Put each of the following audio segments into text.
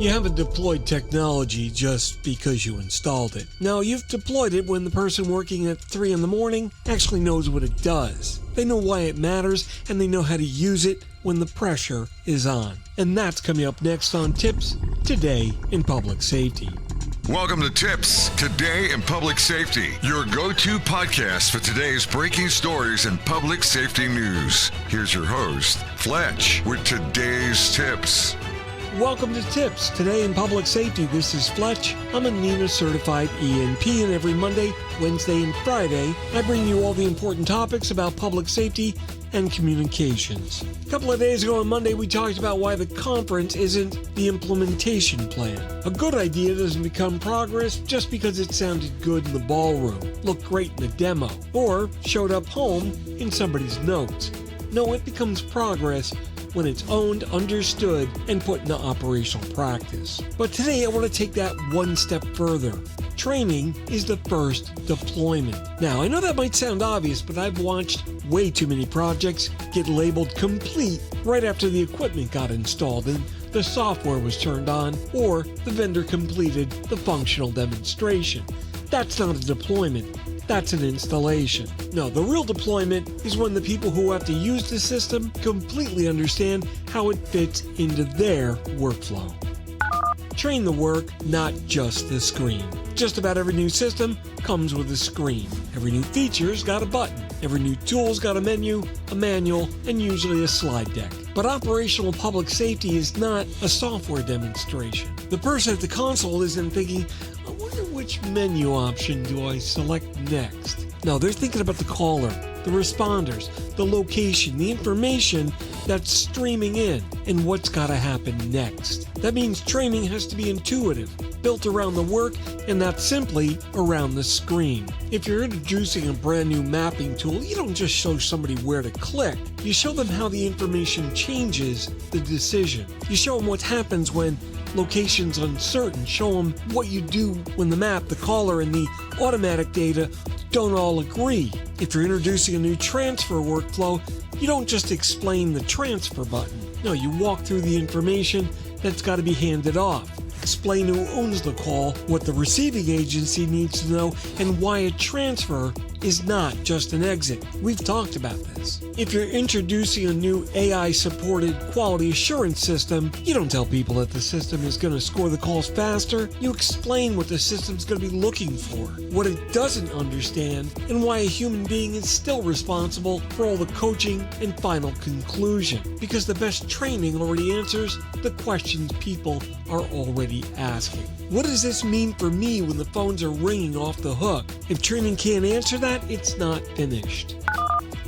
You haven't deployed technology just because you installed it. No, you've deployed it when the person working at 3 in the morning actually knows what it does. They know why it matters, and they know how to use it when the pressure is on. And that's coming up next on TiPS Today in Public Safety. Welcome to TiPS Today in Public Safety, your go-to podcast for today's breaking stories in public safety news. Here's your host, Fletch, with today's tips. Welcome to TiPS Today in Public Safety. This is Fletch. I'm a NEMA certified ENP, and every Monday, Wednesday, and Friday, I bring you all the important topics about public safety and communications. A couple of days ago on Monday, we talked about why the conference isn't the implementation plan. A good idea doesn't become progress just because it sounded good in the ballroom, looked great in the demo, or showed up home in somebody's notes. No, it becomes progress when it's owned, understood, and put into operational practice. But today I want to take that one step further. Training is the first deployment. Now, I know that might sound obvious, but I've watched way too many projects get labeled complete right after the equipment got installed and the software was turned on, or the vendor completed the functional demonstration. That's not a deployment. That's an installation. No, the real deployment is when the people who have to use the system completely understand how it fits into their workflow. Train the work, not just the screen. Just about every new system comes with a screen. Every new feature's got a button. Every new tool's got a menu, a manual, and usually a slide deck. But operational public safety is not a software demonstration. The person at the console isn't thinking, I wonder which menu option do I select next? No, they're thinking about the caller, the responders, the location, the information that's streaming in, and what's got to happen next. That means training has to be intuitive, built around the work, and not simply around the screen. If you're introducing a brand new mapping tool, you don't just show somebody where to click. You show them how the information changes the decision. You show them what happens when location's uncertain. Show them what you do when the map, the caller, and the automatic data don't all agree. If you're introducing a new transfer workflow, you don't just explain the transfer button. No, you walk through the information that's got to be handed off. Explain who owns the call, what the receiving agency needs to know, and why a transfer is not just an exit. We've talked about this. If you're introducing a new AI-supported quality assurance system, you don't tell people that the system is going to score the calls faster. You explain what the system's going to be looking for, what it doesn't understand, and why a human being is still responsible for all the coaching and final conclusion. Because the best training already answers the questions people are already asking. What does this mean for me when the phones are ringing off the hook? If training can't answer that, it's not finished.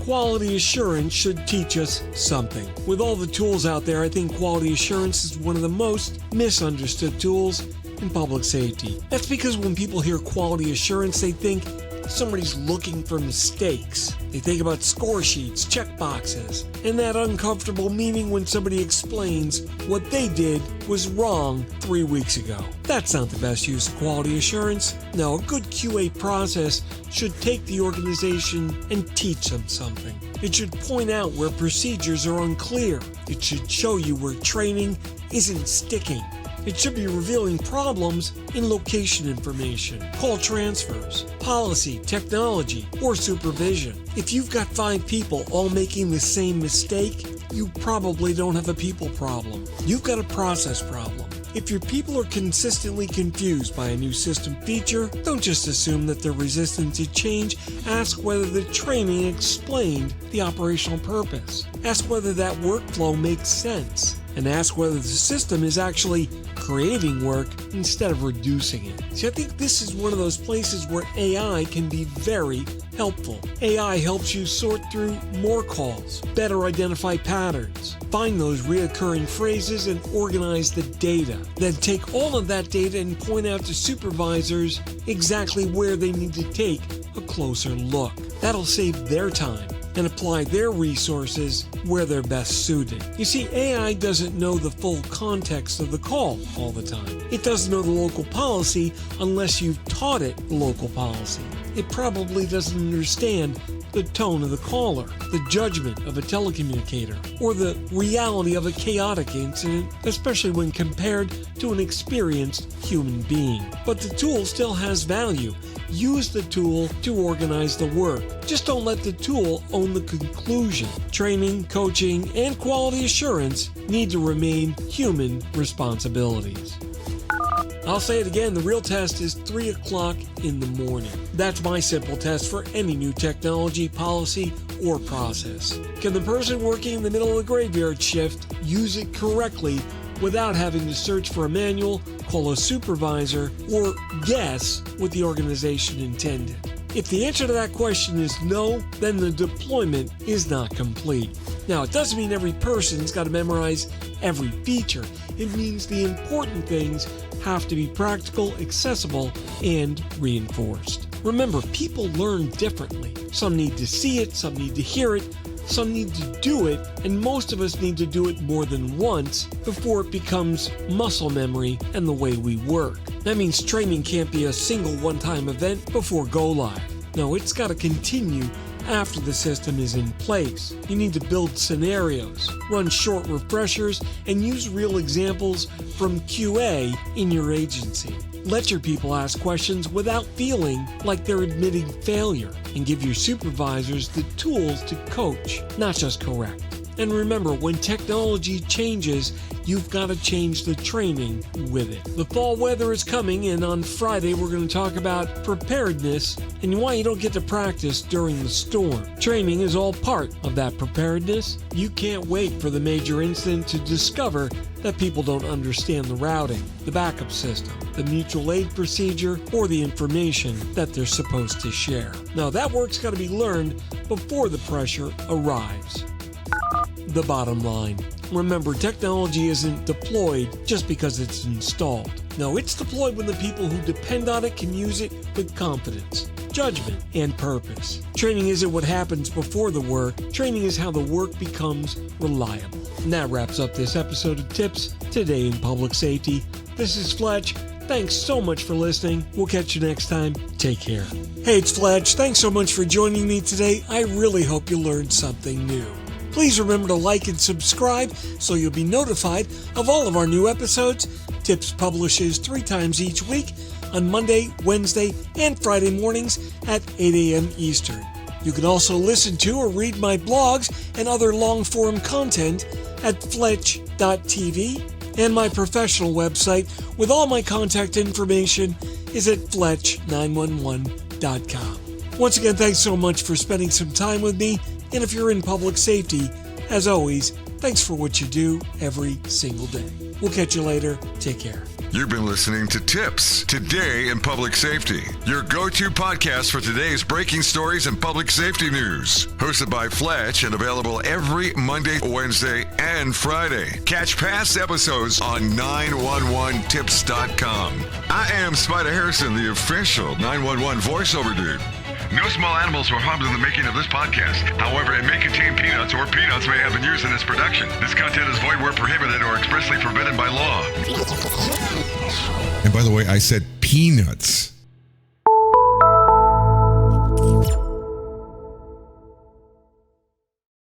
Quality assurance should teach us something. With all the tools out there, I think quality assurance is one of the most misunderstood tools in public safety. That's because when people hear quality assurance, they think somebody's looking for mistakes. They think about score sheets, check boxes, and that uncomfortable meaning when somebody explains what they did was wrong 3 weeks ago. That's not the best use of quality assurance. No, a good QA process should take the organization and teach them something. It should point out where procedures are unclear. It should show you where training isn't sticking. It should be revealing problems in location information, call transfers, policy, technology, or supervision. If you've got 5 people all making the same mistake, you probably don't have a people problem. You've got a process problem. If your people are consistently confused by a new system feature, don't just assume that they're resistant to change. Ask whether the training explained the operational purpose. Ask whether that workflow makes sense. And ask whether the system is actually creating work instead of reducing it. See, I think this is one of those places where AI can be very helpful. AI helps you sort through more calls, better identify patterns, find those reoccurring phrases, and organize the data. Then take all of that data and point out to supervisors exactly where they need to take a closer look. That'll save their time and apply their resources where they're best suited. You see, AI doesn't know the full context of the call all the time. It doesn't know the local policy unless you've taught it the local policy. It probably doesn't understand the the tone of the caller, the judgment of a telecommunicator, or the reality of a chaotic incident, especially when compared to an experienced human being. But the tool still has value. Use the tool to organize the work. Just don't let the tool own the conclusion. Training, coaching, and quality assurance need to remain human responsibilities. I'll say it again, the real test is 3 o'clock in the morning. That's my simple test for any new technology, policy, or process. Can the person working in the middle of the graveyard shift use it correctly without having to search for a manual, call a supervisor, or guess what the organization intended? If the answer to that question is no, then the deployment is not complete. Now, it doesn't mean every person's got to memorize every feature. It means the important things have to be practical, accessible, and reinforced. Remember, people learn differently. Some need to see it, some need to hear it, some need to do it, and most of us need to do it more than once before it becomes muscle memory and the way we work. That means training can't be a single one-time event before go live. No, it's got to continue after the system is in place. You need to build scenarios, run short refreshers, and use real examples from QA in your agency. Let your people ask questions without feeling like they're admitting failure, and give your supervisors the tools to coach, not just correct. And remember, when technology changes, you've got to change the training with it. The fall weather is coming, and on Friday we're going to talk about preparedness and why you don't get to practice during the storm. Training is all part of that preparedness. You can't wait for the major incident to discover that people don't understand the routing, the backup system, the mutual aid procedure, or the information that they're supposed to share. Now, that work's got to be learned before the pressure arrives. The bottom line. Remember, technology isn't deployed just because it's installed. No, it's deployed when the people who depend on it can use it with confidence, judgment, and purpose. Training isn't what happens before the work. Training is how the work becomes reliable. And that wraps up this episode of TiPS Today in Public Safety. This is Fletch. Thanks so much for listening. We'll catch you next time. Take care. Hey, it's Fletch. Thanks so much for joining me today. I really hope you learned something new. Please remember to like and subscribe so you'll be notified of all of our new episodes. TiPS publishes 3 times each week on Monday, Wednesday, and Friday mornings at 8 a.m. Eastern. You can also listen to or read my blogs and other long-form content at fletch.tv, and my professional website with all my contact information is at fletch911.com. Once again, thanks so much for spending some time with me. And if you're in public safety, as always, thanks for what you do every single day. We'll catch you later. Take care. You've been listening to TiPS Today in Public Safety, your go-to podcast for today's breaking stories and public safety news. Hosted by Fletch and available every Monday, Wednesday, and Friday. Catch past episodes on 911tips.com. I am Spider Harrison, the official 911 voiceover dude. No small animals were harmed in the making of this podcast. However, it may contain peanuts, or peanuts may have been used in its production. This content is void where prohibited or expressly forbidden by law. And by the way, I said peanuts.